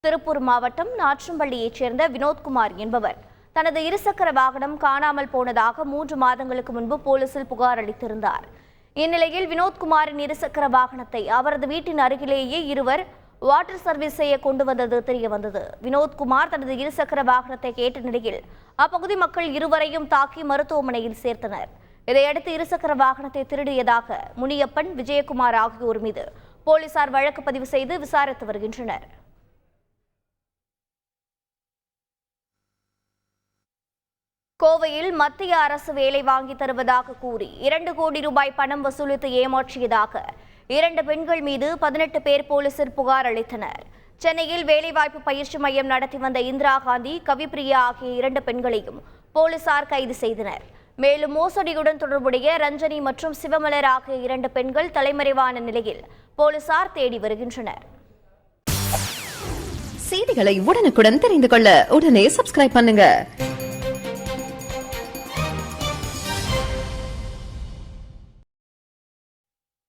திருப்பூர் மாவட்டம் நாற்றம்பள்ளியைச் சேர்ந்த வினோத்குமார் என்பவர் தனது இருசக்கர வாகனம் காணாமல் போனதாக 3 மாதங்களுக்கு முன்பு போலீசில் புகார் அளித்திருந்தார். இந்நிலையில் வினோத்குமாரின் இருசக்கர வாகனத்தை அவரது வீட்டின் அருகிலேயே இருவர் வாட்டர் சர்வீஸ் செய்ய கொண்டு வந்தது தெரியவந்தது. வினோத்குமார் தனது இருசக்கர வாகனத்தை கேட்ட நிலையில் அப்பகுதி மக்கள் இருவரையும் தாக்கி மருத்துவமனையில் சேர்த்தனர். இதையடுத்து இருசக்கர வாகனத்தை திருடியதாக முனியப்பன், விஜயகுமார் ஆகியோர் மீது போலீசார் வழக்கு பதிவு செய்து விசாரித்து வருகின்றனர். கோவையில் மத்திய அரசு வேலை வாங்கி தருவதாக கூறி 2 கோடி ரூபாய் பணம் வசூலித்து ஏமாற்றியதாக 2 பெண்கள் மீது 18 பேர் போலீசில் புகார் அளித்தனர். சென்னையில் வேலைவாய்ப்பு பயிற்சி மையம் நடத்தி வந்த இந்திரா காந்தி, கவிப்பிரியா ஆகிய 2 பெண்களையும் போலீசார் கைது செய்தனர். மேலும் மோசடியுடன் தொடர்புடைய ரஞ்சனி மற்றும் சிவமலர் ஆகிய 2 பெண்கள் தலைமறைவான நிலையில் போலீசார் தேடி வருகின்றனர். செய்திகளை உடனுக்குடன் தெரிந்து கொள்ள உடனே சப்ஸ்கிரைப் பண்ணுங்க.